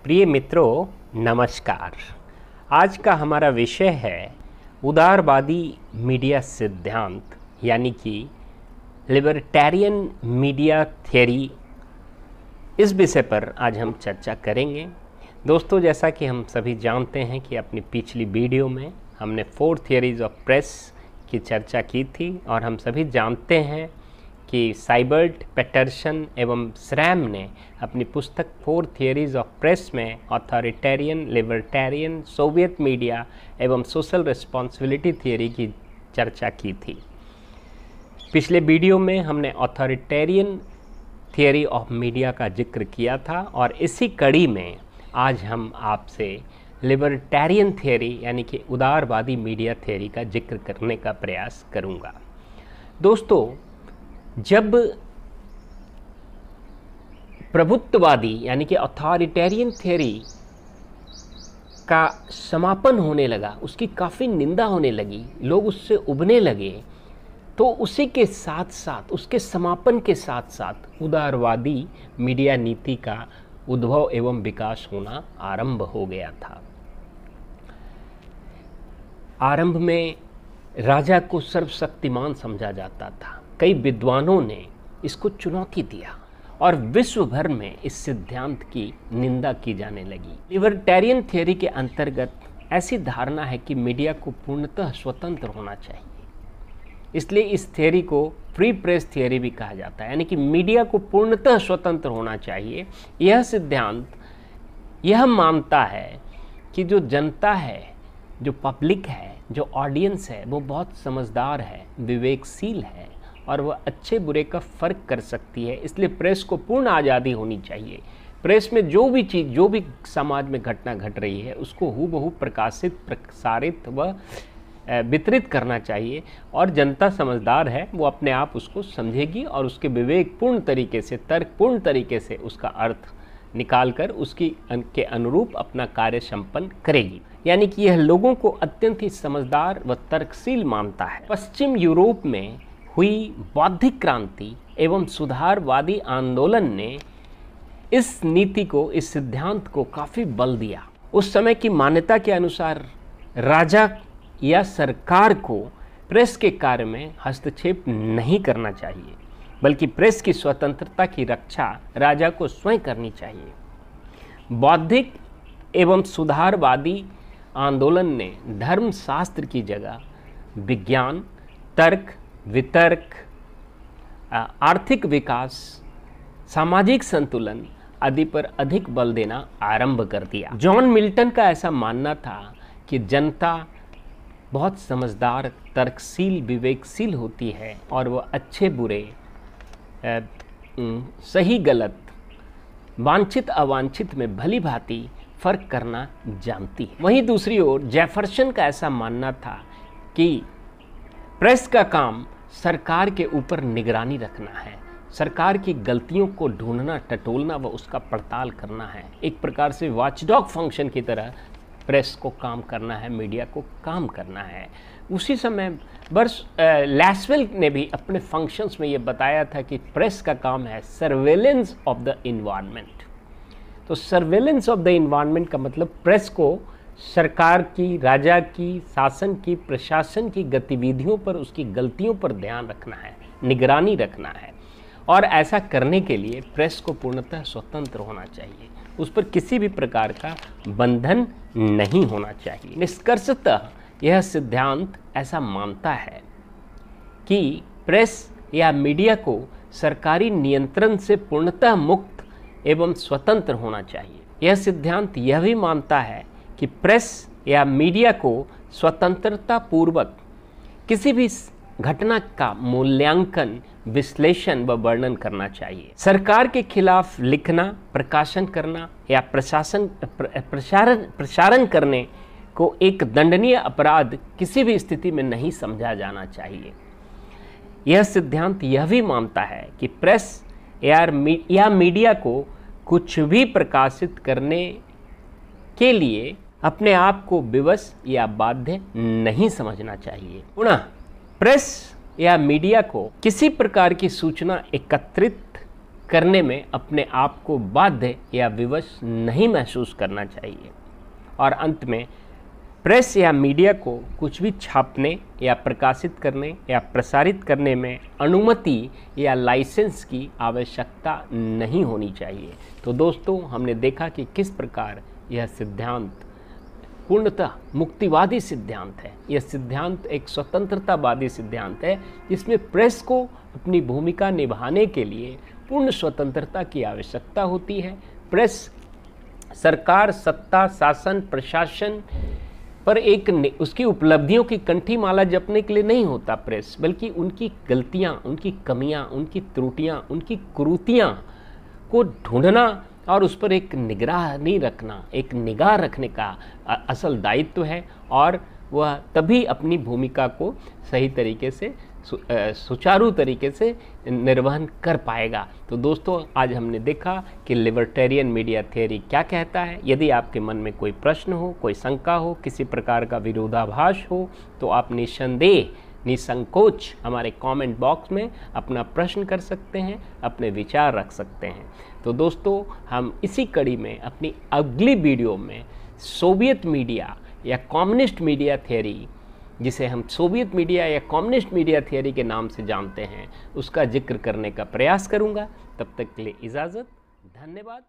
प्रिय मित्रों, नमस्कार। आज का हमारा विषय है उदारवादी मीडिया सिद्धांत यानी कि लिबर्टेरियन मीडिया थ्योरी। इस विषय पर आज हम चर्चा करेंगे। दोस्तों, जैसा कि हम सभी जानते हैं कि अपनी पिछली वीडियो में हमने 4 थियरीज ऑफ प्रेस की चर्चा की थी और हम सभी जानते हैं कि साइबर्ट, पैटरसन एवं श्रैम ने अपनी पुस्तक 4 थियरीज ऑफ प्रेस में ऑथोरिटेरियन, लिबर्टेरियन, सोवियत मीडिया एवं सोशल रिस्पॉन्सिबिलिटी थियरी की चर्चा की थी। पिछले वीडियो में हमने ऑथोरिटेरियन थियरी ऑफ मीडिया का जिक्र किया था और इसी कड़ी में आज हम आपसे लिबर्टेरियन थियरी यानी कि उदारवादी मीडिया थियरी का जिक्र करने का प्रयास करूंगा। दोस्तों, जब प्रभुत्ववादी यानी कि ऑथोरिटेरियन थियरी का समापन होने लगा, उसकी काफ़ी निंदा होने लगी, लोग उससे उबने लगे, तो उसी के साथ साथ, उसके समापन के साथ साथ उदारवादी मीडिया नीति का उद्भव एवं विकास होना आरंभ हो गया था। आरंभ में राजा को सर्वशक्तिमान समझा जाता था। कई विद्वानों ने इसको चुनौती दिया और विश्व भर में इस सिद्धांत की निंदा की जाने लगी। लिबर्टेरियन थियरी के अंतर्गत ऐसी धारणा है कि मीडिया को पूर्णतः स्वतंत्र होना चाहिए, इसलिए इस थियरी को फ्री प्रेस थियरी भी कहा जाता है, यानी कि मीडिया को पूर्णतः स्वतंत्र होना चाहिए। यह सिद्धांत यह मानता है कि जो जनता है, जो पब्लिक है, जो ऑडियंस है, वो बहुत समझदार है, विवेकशील है और वह अच्छे बुरे का फ़र्क कर सकती है। इसलिए प्रेस को पूर्ण आज़ादी होनी चाहिए। प्रेस में जो भी चीज़, जो भी समाज में घटना घट रही है, उसको हूबहू प्रकाशित, प्रसारित व वितरित करना चाहिए और जनता समझदार है, वो अपने आप उसको समझेगी और उसके विवेकपूर्ण तरीके से, तर्कपूर्ण तरीके से उसका अर्थ निकालकर उसकी के अनुरूप अपना कार्य संपन्न करेगी। यानी कि यह लोगों को अत्यंत ही समझदार व तर्कशील मानता है। पश्चिम यूरोप में हुई बौद्धिक क्रांति एवं सुधारवादी आंदोलन ने इस नीति को, इस सिद्धांत को काफ़ी बल दिया। उस समय की मान्यता के अनुसार राजा या सरकार को प्रेस के कार्य में हस्तक्षेप नहीं करना चाहिए, बल्कि प्रेस की स्वतंत्रता की रक्षा राजा को स्वयं करनी चाहिए। बौद्धिक एवं सुधारवादी आंदोलन ने धर्मशास्त्र की जगह विज्ञान, तर्क, वितर्क, आर्थिक विकास, सामाजिक संतुलन आदि पर अधिक बल देना आरंभ कर दिया। जॉन मिल्टन का ऐसा मानना था कि जनता बहुत समझदार, तर्कशील, विवेकशील होती है और वह अच्छे बुरे, सही गलत, वांछित अवांछित में भली भांति फर्क करना जानती है। वहीं दूसरी ओर जेफरसन का ऐसा मानना था कि प्रेस का काम सरकार के ऊपर निगरानी रखना है, सरकार की गलतियों को ढूंढना, टटोलना व उसका पड़ताल करना है। एक प्रकार से वॉचडॉग फंक्शन की तरह प्रेस को काम करना है, मीडिया को काम करना है। उसी समय लैसवेल ने भी अपने फंक्शंस में ये बताया था कि प्रेस का काम है सर्वेलेंस ऑफ द इन्वायरमेंट। तो सर्वेलेंस ऑफ द इन्वायरमेंट का मतलब प्रेस को सरकार की, राजा की, शासन की, प्रशासन की गतिविधियों पर, उसकी गलतियों पर ध्यान रखना है, निगरानी रखना है और ऐसा करने के लिए प्रेस को पूर्णतः स्वतंत्र होना चाहिए, उस पर किसी भी प्रकार का बंधन नहीं होना चाहिए। निष्कर्षतः यह सिद्धांत ऐसा मानता है कि प्रेस या मीडिया को सरकारी नियंत्रण से पूर्णतः मुक्त एवं स्वतंत्र होना चाहिए। यह सिद्धांत यह भी मानता है कि प्रेस या मीडिया को स्वतंत्रता पूर्वक किसी भी घटना का मूल्यांकन, विश्लेषण व वर्णन करना चाहिए। सरकार के खिलाफ लिखना, प्रकाशन करना या प्रसारण करने को एक दंडनीय अपराध किसी भी स्थिति में नहीं समझा जाना चाहिए। यह सिद्धांत यह भी मानता है कि प्रेस या मीडिया को कुछ भी प्रकाशित करने के लिए अपने आप को विवश या बाध्य नहीं समझना चाहिए। पुनः प्रेस या मीडिया को किसी प्रकार की सूचना एकत्रित करने में अपने आप को बाध्य या विवश नहीं महसूस करना चाहिए। और अंत में प्रेस या मीडिया को कुछ भी छापने या प्रकाशित करने या प्रसारित करने में अनुमति या लाइसेंस की आवश्यकता नहीं होनी चाहिए। तो दोस्तों, हमने देखा कि किस प्रकार यह सिद्धांत पूर्णतः मुक्तिवादी सिद्धांत है। यह सिद्धांत एक स्वतंत्रतावादी सिद्धांत है, जिसमें प्रेस को अपनी भूमिका निभाने के लिए पूर्ण स्वतंत्रता की आवश्यकता होती है। प्रेस सरकार, सत्ता, शासन, प्रशासन पर उसकी उपलब्धियों की कंठी माला जपने के लिए नहीं होता प्रेस, बल्कि उनकी गलतियां, उनकी कमियां, उनकी त्रुटियां, उनकी कुरीतियां को ढूंढना और उस पर एक निगरानी रखना, एक निगाह रखने का असल दायित्व है। और वह तभी अपनी भूमिका को सही तरीके से, सुचारू तरीके से निर्वहन कर पाएगा। तो दोस्तों, आज हमने देखा कि लिबर्टेरियन मीडिया थियरी क्या कहता है। यदि आपके मन में कोई प्रश्न हो, कोई शंका हो, किसी प्रकार का विरोधाभास हो, तो आप निसंदेह, निसंकोच हमारे कमेंट बॉक्स में अपना प्रश्न कर सकते हैं, अपने विचार रख सकते हैं। तो दोस्तों, हम इसी कड़ी में अपनी अगली वीडियो में सोवियत मीडिया या कम्युनिस्ट मीडिया थियरी, जिसे हम सोवियत मीडिया या कम्युनिस्ट मीडिया थियरी के नाम से जानते हैं, उसका जिक्र करने का प्रयास करूंगा। तब तक के लिए इजाज़त, धन्यवाद।